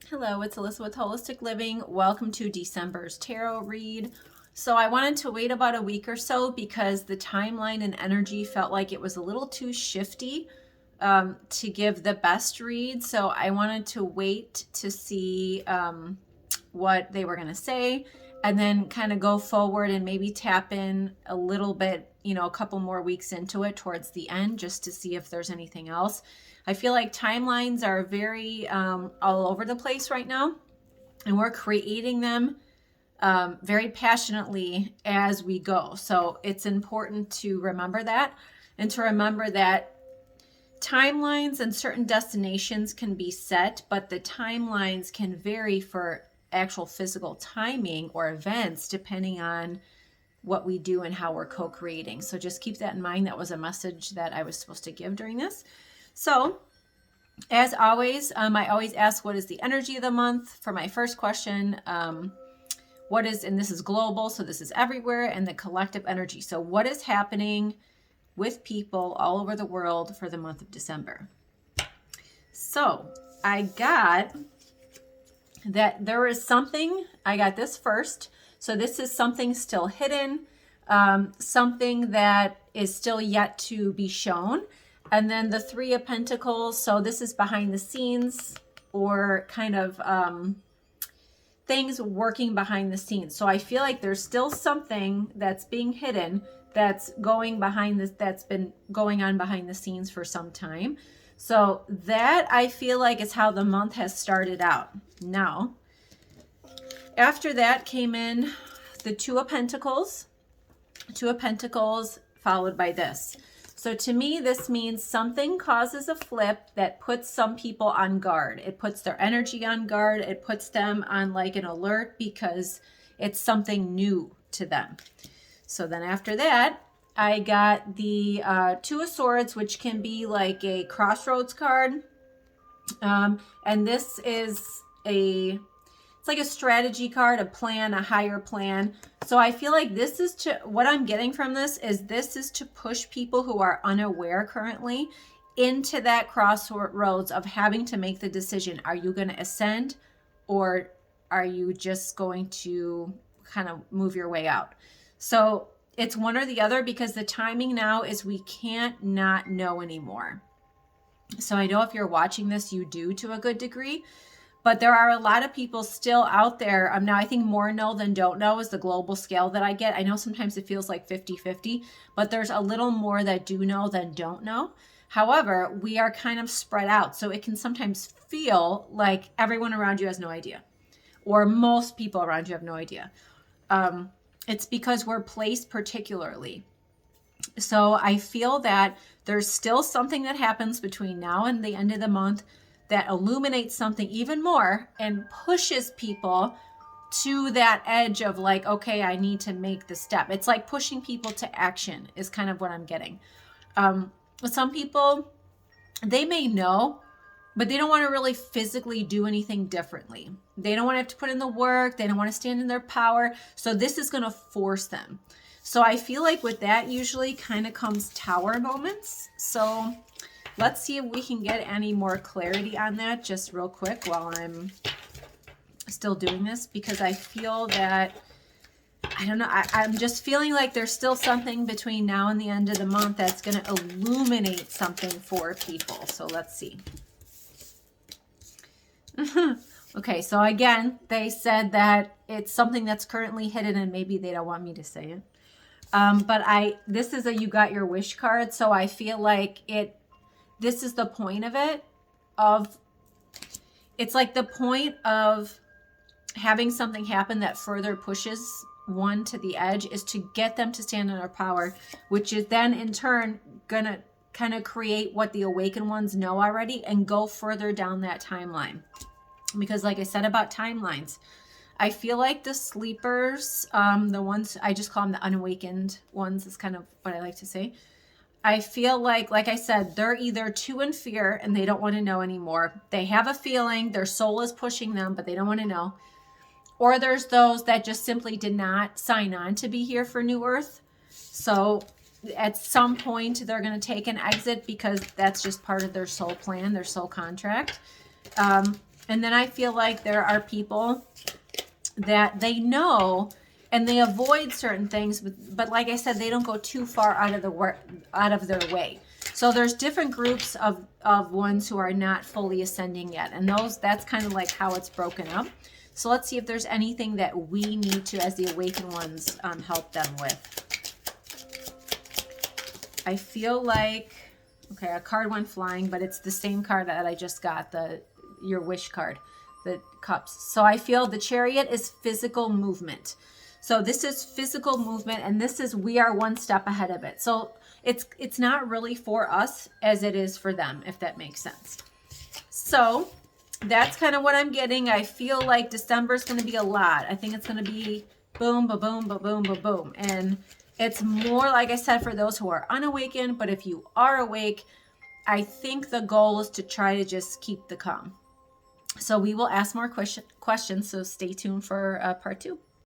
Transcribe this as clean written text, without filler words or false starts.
Hello, it's Alyssa with Holistic Living. Welcome to December's tarot read. So I wanted to wait about a week or so because the timeline and energy felt like it was a little too shifty to give the best read. So I wanted to wait to see what they were going to say and then kind of go forward and maybe tap in a little bit, a couple more weeks into it towards the end just to see if there's anything else. I feel like timelines are very all over the place right now, and we're creating them very passionately as we go. So it's important to remember that, and to remember that timelines and certain destinations can be set, but the timelines can vary for actual physical timing or events depending on what we do and how we're co-creating. So just keep that in mind. That was a message that I was supposed to give during this. So as always, I always ask what is the energy of the month for my first question. What is, and this is global, so this is everywhere, and the collective energy. So what is happening with people all over the world for the month of December? So I got that there is something, I got this first. So this is something still hidden, something that is still yet to be shown. And then the Three of Pentacles. So this is behind the scenes, or kind of things working behind the scenes. So I feel like there's still something that's being hidden that's going behind this, that's been going on behind the scenes for some time. So that I feel like is how the month has started out. Now, after that came in the Two of Pentacles. Two of Pentacles followed by this. So to me, this means something causes a flip that puts some people on guard. It puts their energy on guard. It puts them on like an alert because it's something new to them. So then after that, I got the Two of Swords, which can be like a crossroads card. And this is it's like a strategy card, a plan, a higher plan. So I feel like this is what I'm getting from this is to push people who are unaware currently into that crossroads of having to make the decision. Are you going to ascend, or are you just going to kind of move your way out? So it's one or the other, because the timing now is we can't not know anymore. So I know if you're watching this, you do to a good degree. But there are a lot of people still out there. Now, I think more know than don't know is the global scale that I get. I know sometimes it feels like 50-50, but there's a little more that do know than don't know. However, we are kind of spread out. So it can sometimes feel like everyone around you has no idea, or most people around you have no idea. It's because we're placed particularly. So I feel that there's still something that happens between now and the end of the month that illuminates something even more and pushes people to that edge of like, okay, I need to make the step. It's like pushing people to action is kind of what I'm getting. Some people, they may know, but they don't want to really physically do anything differently. They don't want to have to put in the work. They don't want to stand in their power. So this is going to force them. So I feel like with that usually kind of comes tower moments. So let's see if we can get any more clarity on that just real quick while I'm still doing this, because I feel that, I don't know, I'm just feeling like there's still something between now and the end of the month that's going to illuminate something for people. So let's see. Okay, so again, they said that it's something that's currently hidden and maybe they don't want me to say it. But this is a you got your wish card. So I feel like this is the point of it, it's like the point of having something happen that further pushes one to the edge is to get them to stand in their power, which is then in turn gonna kind of create what the awakened ones know already and go further down that timeline. Because like I said about timelines, I feel like the sleepers, the ones, I just call them the unawakened ones, is kind of what I like to say. I feel like I said, they're either too in fear and they don't want to know anymore. They have a feeling, their soul is pushing them, but they don't want to know. Or there's those that just simply did not sign on to be here for New Earth. So at some point, they're going to take an exit because that's just part of their soul plan, their soul contract. And then I feel like there are people that they know and they avoid certain things, but like I said, they don't go too far out of their way. So there's different groups of ones who are not fully ascending yet, and that's kind of like how it's broken up. So let's see if there's anything that we need to, as the awakened ones, help them with. I feel like, okay, a card went flying, but it's the same card that I just got, your wish card, the cups. So I feel the Chariot is physical movement. So this is physical movement, and this is, we are one step ahead of it. So it's not really for us as it is for them, if that makes sense. So that's kind of what I'm getting. I feel like December is going to be a lot. I think it's going to be boom, ba-boom, ba-boom, ba-boom. And it's more, like I said, for those who are unawakened. But if you are awake, I think the goal is to try to just keep the calm. So we will ask more questions. So stay tuned for part 2.